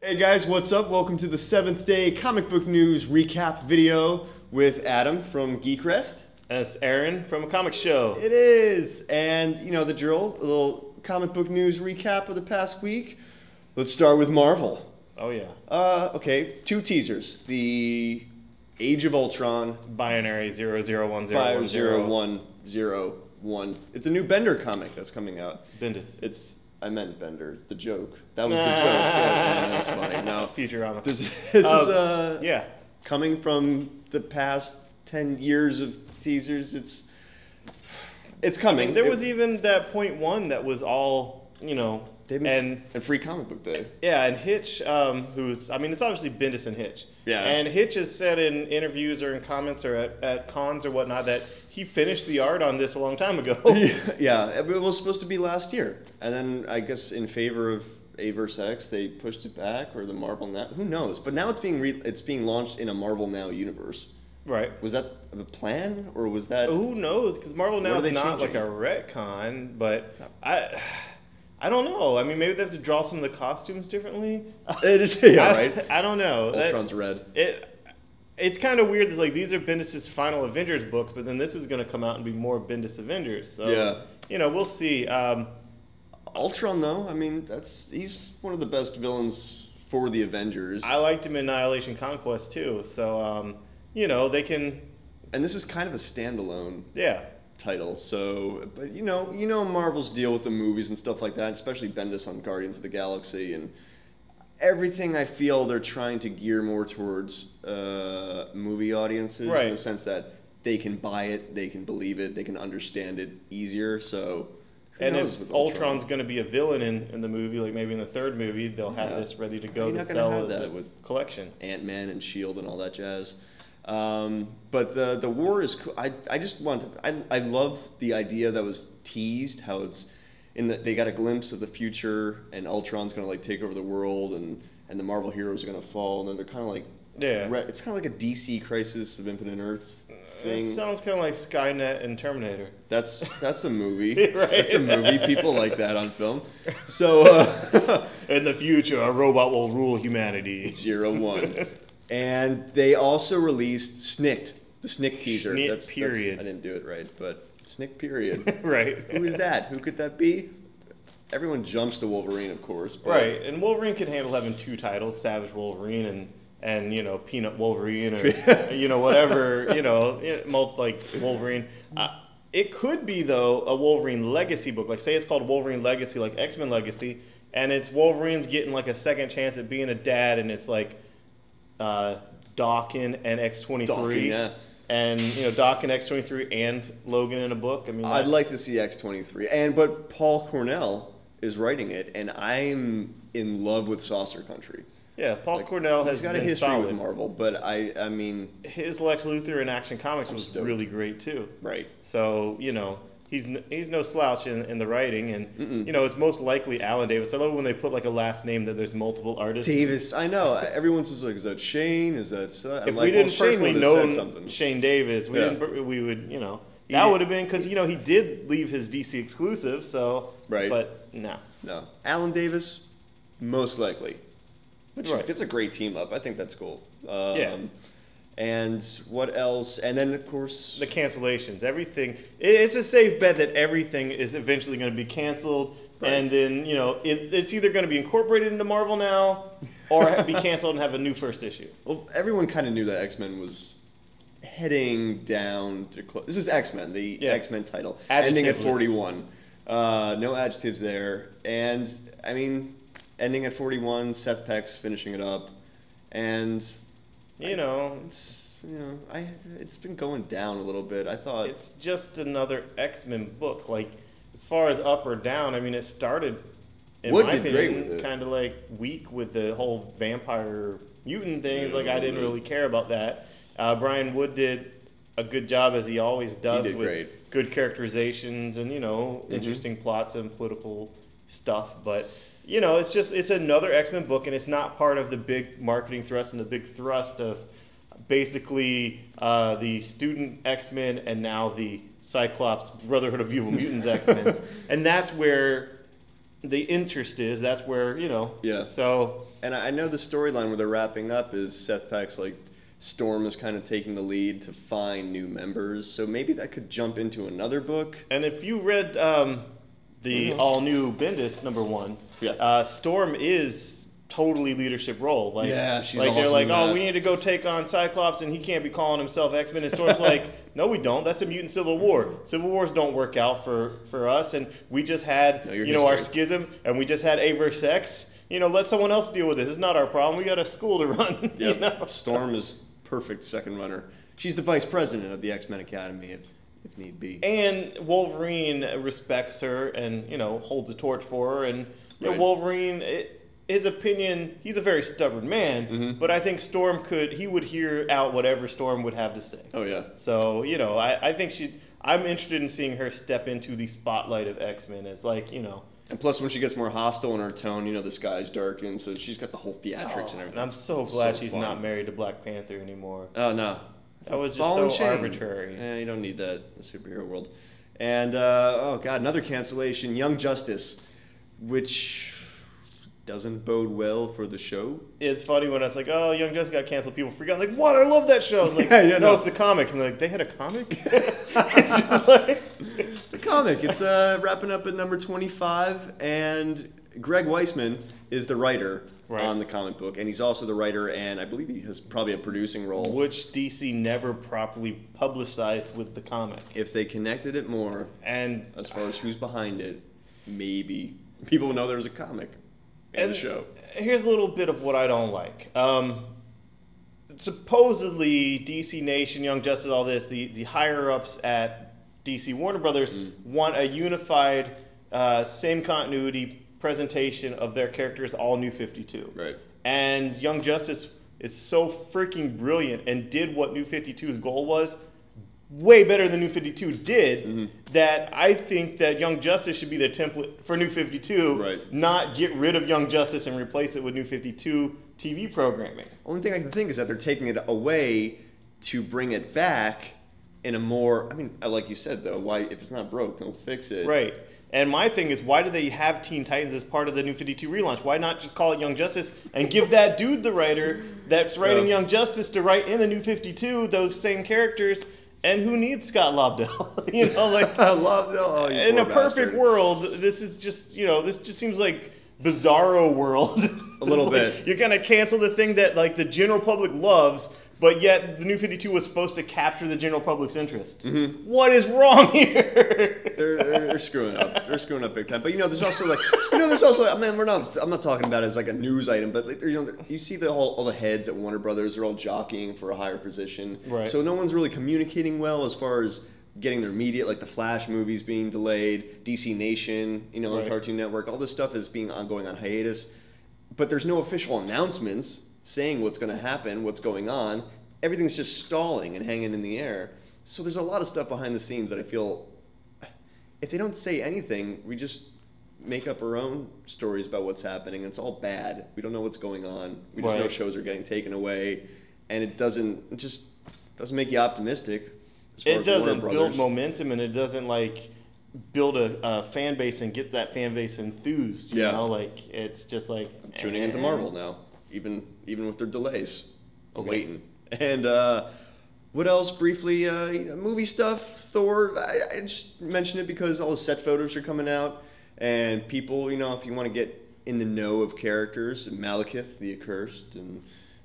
Hey guys, what's up? Welcome to the 7th day comic book news recap video with Adam from Geekrest. And it's Aaron from A Comic Show. It is. And you know the drill, a little comic book news recap of the past week. Let's start with Marvel. Oh yeah. Okay, two teasers. The Age of Ultron. Binary 001010. Bio 0101. It's a new Bender comic that's coming out. Bendis. I meant Bender. It's the joke. That was the joke. Yeah, that's funny. No. Futurama. This is yeah. Coming from the past 10 years of teasers. It's coming. There was even that .1 that was all, and Free Comic Book Day. Yeah, and Hitch, it's obviously Bendis and Hitch. Yeah. And Hitch has said in interviews or in comments or at cons or whatnot that he finished the art on this a long time ago. Yeah, it was supposed to be last year. And then I guess in favor of A vs. X, they pushed it back, or the Marvel Now. Who knows? But now it's being launched in a Marvel Now universe. Right. Was that the plan, or was that... Who knows? Because Marvel Now is not changing? like a retcon, but I don't know. I mean, maybe they have to draw some of the costumes differently. It is, yeah, right? I don't know. Ultron's red. It's kind of weird. It's like these are Bendis' final Avengers books, but then this is going to come out and be more Bendis Avengers. So, yeah. We'll see. Ultron, though, I mean, he's one of the best villains for the Avengers. I liked him in Annihilation Conquest, too. So, they can... And this is kind of a standalone. Yeah. Title. So, but you know Marvel's deal with the movies and stuff like that, especially Bendis on Guardians of the Galaxy and everything. I feel they're trying to gear more towards movie audiences, right, in the sense that they can buy it, they can believe it, they can understand it easier. So, and if Ultron's going to be a villain in the movie, like maybe in the third movie, they'll have this ready to go to sell as a collection. Ant-Man and S.H.I.E.L.D. and all that jazz. But the war is cool. I love the idea that was teased, how it's they got a glimpse of the future and Ultron's gonna like take over the world and the Marvel heroes are gonna fall, and then they're kind of like, it's kind of like a DC Crisis of Infinite Earths thing. It sounds kind of like Skynet and Terminator. That's a movie. Right? That's a movie. People like that on film. So in the future, a robot will rule humanity. 01. And they also released SNIKT, the SNIKT teaser. SNIKT period. I didn't do it right, but SNIKT period. Right. Who is that? Who could that be? Everyone jumps to Wolverine, of course. But right, and Wolverine can handle having two titles, Savage Wolverine and Peanut Wolverine, or whatever, like Wolverine. It could be, though, a Wolverine Legacy book. Like, say it's called Wolverine Legacy, like X-Men Legacy, and it's Wolverine's getting like a second chance at being a dad, and it's like Dawkins and X-23, yeah. And Dawkins, X-23, and Logan in a book. I mean, I'd like to see X-23, but Paul Cornell is writing it, and I'm in love with Saucer Country. Yeah, Paul Cornell has got a history with Marvel, but I mean, his Lex Luthor in Action Comics was really great too. Right. So he's no slouch in the writing, and it's most likely Alan Davis. I love when they put like a last name that there's multiple artists. Davis, I know. Everyone's just like, is that Shane? Is that? If we didn't personally know Shane Davis, we would that would have been because he did leave his DC exclusive. So right, but no, Alan Davis, most likely. Which it's a great team up. I think that's cool. Yeah. And what else? And then, of course, the cancellations. Everything. It's a safe bet that everything is eventually going to be canceled, right, and then it's either going to be incorporated into Marvel Now, or be canceled and have a new first issue. Well, everyone kind of knew that X-Men was heading down to close. This is X-Men, the X-Men title, ending at 41. No adjectives there, and I mean, ending at 41. Seth Peck's finishing it up, and. It's been going down a little bit. I thought it's just another X-Men book. Like, as far as up or down, I mean, it started, in my opinion, kind of like weak with the whole vampire mutant things. Like, I didn't really care about that. Brian Wood did a good job, as he always does, with good characterizations and interesting plots and political stuff. But it's another X-Men book, and it's not part of the big marketing thrust and the big thrust of basically the student X-Men and now the Cyclops Brotherhood of Evil Mutants X-Men. And that's where the interest is, that's where, Yeah. So. And I know the storyline where they're wrapping up is Seth Peck's like, Storm is kind of taking the lead to find new members. So maybe that could jump into another book. And if you read the all-new Bendis #1, Storm is totally leadership role. Like, yeah, she's like awesome. They're like, oh, we need to go take on Cyclops, and he can't be calling himself X-Men. And Storm's like, no, we don't. That's a mutant civil war. Civil wars don't work out for us. And we just had, our schism, and we just had A versus X. Let someone else deal with this. It's not our problem. We got a school to run. Yep. Storm is perfect second runner. She's the vice president of the X-Men Academy, if need be. And Wolverine respects her and holds the torch for her. And Wolverine. His opinion, he's a very stubborn man, but I think Storm he would hear out whatever Storm would have to say. Oh, yeah. So, I think I'm interested in seeing her step into the spotlight of X-Men as And plus, when she gets more hostile in her tone, the sky's darkened, so she's got the whole theatrics and everything. And I'm so glad she's not married to Black Panther anymore. Oh, no. That was just so arbitrary. Yeah, you don't need that in the superhero world. And, another cancellation, Young Justice, which doesn't bode well for the show. It's funny when it's like, oh, Young Justice got canceled. People freak out. Like, what? I love that show. It's like, no, it's a comic. And like, they had a comic? It's just like... The comic. It's wrapping up at number 25. And Greg Weisman is the writer on the comic book. And he's also the writer, and I believe he has probably a producing role. Which DC never properly publicized with the comic. If they connected it more, and as far as who's behind it, maybe people know there's a comic. And the show. Here's a little bit of what I don't like. Supposedly, DC Nation, Young Justice, all this, the higher-ups at DC Warner Brothers want a unified, same continuity presentation of their characters, all New 52. Right. And Young Justice is so freaking brilliant and did what New 52's goal was way better than New 52 did, that I think that Young Justice should be the template for New 52, not get rid of Young Justice and replace it with New 52 TV programming. Only thing I can think is that they're taking it away to bring it back in a more, like you said, though, why, if it's not broke, don't fix it. Right. And my thing is, why do they have Teen Titans as part of the New 52 relaunch? Why not just call it Young Justice and give that dude, the writer that's writing Young Justice, to write in the New 52 those same characters? And who needs Scott Lobdell? Lobdell. In a perfect world, this is just, this just seems like Bizarro world. A little bit. You're gonna cancel the thing that the general public loves, but yet the New 52 was supposed to capture the general public's interest. What is wrong here? They're screwing up. They're screwing up big time. But there's also I'm not talking about it as like a news item, but you see all the heads at Warner Brothers are all jockeying for a higher position. Right. So no one's really communicating well as far as getting their media, like the Flash movies being delayed, DC Nation, on Cartoon Network, all this stuff is going on hiatus. But there's no official announcements saying what's going to happen, what's going on. Everything's just stalling and hanging in the air. So there's a lot of stuff behind the scenes that I feel, if they don't say anything, we just make up our own stories about what's happening, and it's all bad. We don't know what's going on. We just know shows are getting taken away, and it doesn't make you optimistic. It doesn't build momentum, and it doesn't build a fan base and get that fan base enthused. You know, it's just tuning into Marvel now, even with their delays. Waiting. And what else? Briefly, movie stuff. Thor. I just mentioned it because all the set photos are coming out, and people, if you want to get in the know of characters, Malekith the Accursed, and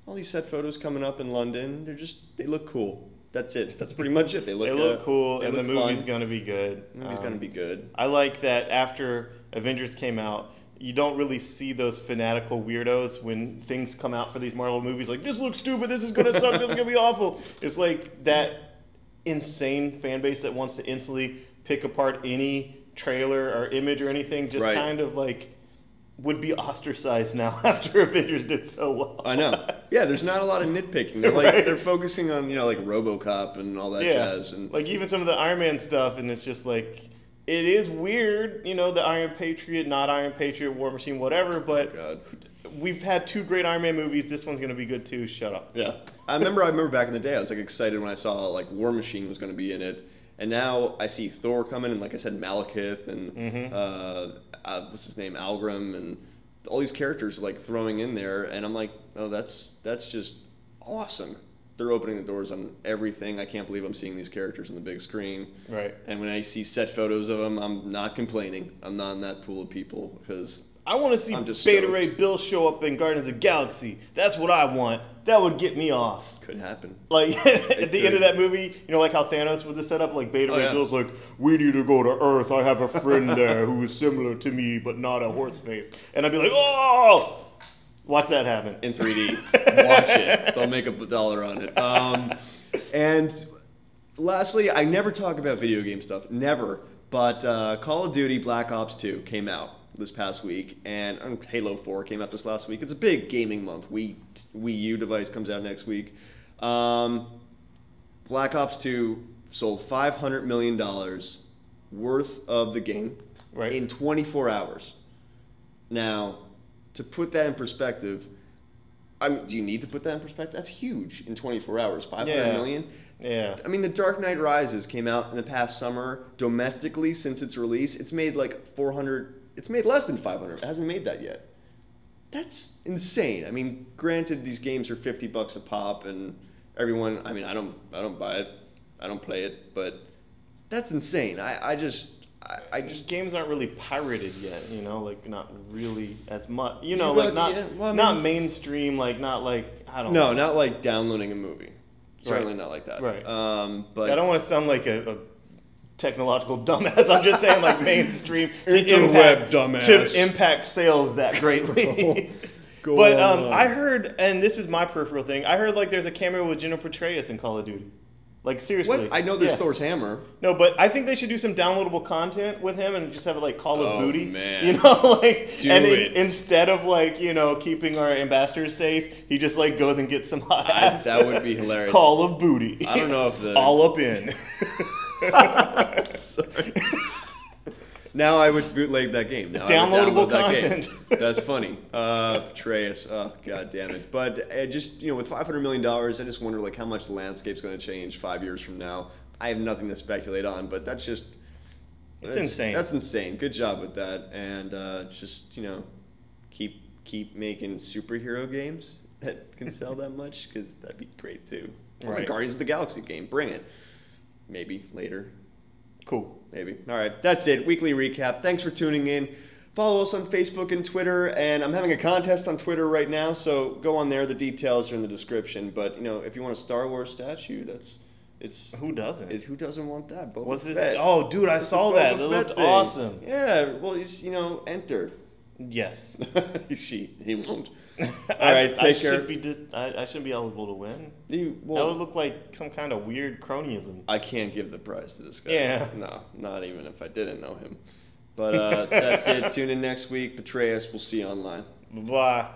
all these set photos coming up in London. They look cool. That's it. That's pretty much it. They look cool, and the movie's going to be good. The movie's going to be good. I like that after Avengers came out, you don't really see those fanatical weirdos when things come out for these Marvel movies. Like, this looks stupid, this is going to suck, this is going to be awful. It's like that insane fan base that wants to instantly pick apart any trailer or image or anything, just kind of would be ostracized now after Avengers did so well. I know. Yeah, there's not a lot of nitpicking. They're they're focusing on, RoboCop and all that jazz. And even some of the Iron Man stuff, and it's just it is weird, the Iron Patriot, not Iron Patriot, War Machine, whatever, but we've had 2 great Iron Man movies. This one's going to be good too. Shut up. Yeah. I remember back in the day, I was excited when I saw War Machine was going to be in it. And now I see Thor coming, and like I said, Malekith, and what's his name, Algrim, and all these characters like throwing in there, and I'm like, oh, that's just awesome. They're opening the doors on everything. I can't believe I'm seeing these characters on the big screen. Right. And when I see set photos of them, I'm not complaining. I'm not in that pool of people because I want to see Beta Ray Bill show up in Guardians of the Galaxy. That's what I want. That would get me off. Could happen. Like at the end of that movie, you know, like how Thanos was the setup. Like Beta Ray Bill's like, we need to go to Earth. I have a friend there who is similar to me, but not a horse face. And I'd be like, oh. Watch that happen. In 3D. Watch it. They'll make $1 on it. And lastly, I never talk about video game stuff. Never. But Call of Duty Black Ops 2 came out this past week. And Halo 4 came out this last week. It's a big gaming month. Wii U device comes out next week. Black Ops 2 sold $500 million worth of the game in 24 hours. Now, to put that in perspective, I mean, do you need to put that in perspective? That's huge in 24 hours, 500 million. Yeah. I mean, The Dark Knight Rises came out in the past summer. Domestically, since its release, it's made like 400. It's made less than 500. It hasn't made that yet. That's insane. I mean, granted, these games are $50 a pop, and everyone. I mean, I don't buy it. I don't play it, but that's insane. I just games aren't really pirated yet, you know, like not really as much, you know, like not mainstream, like not like I don't know. No, not like downloading a movie. Certainly not like that. Right. But I don't want to sound like a technological dumbass. I'm just saying like mainstream to impact sales that greatly. But I heard, and this is my peripheral thing, I heard like there's a cameo with Jennifer Petraeus in Call of Duty. Like, seriously. What? I know there's Thor's hammer. No, but I think they should do some downloadable content with him and just have it like Call of Booty. Man. You know, like, instead of like, you know, keeping our ambassadors safe, he just like goes and gets some hot ads. That would be hilarious. Call of Booty. I don't know if the... All up in. Sorry. Now I would bootleg that game. Now downloadable content. That's funny. Petraeus. Oh, god damn it. But just, you know, with $500 million, I just wonder like how much the landscape's going to change 5 years from now. I have nothing to speculate on, but that's just... It's insane. That's insane. Good job with that. And just, you know, keep making superhero games that can sell that much, because that'd be great too. Right. Guardians of the Galaxy game. Bring it. Maybe later. Cool. Maybe. All right. That's it. Weekly recap. Thanks for tuning in. Follow us on Facebook and Twitter. And I'm having a contest on Twitter right now, so go on there. The details are in the description. But, you know, if you want a Star Wars statue, it's... Who doesn't? Who doesn't want that? What's this? Oh, dude, I saw that. It looked awesome. Yeah. Well, you know, enter. Yes. He won't. All right, take care. I shouldn't be eligible to win. That would look like some kind of weird cronyism. I can't give the prize to this guy. Yeah. No, not even if I didn't know him. But that's it. Tune in next week. Petraeus. We'll see you online. Bye.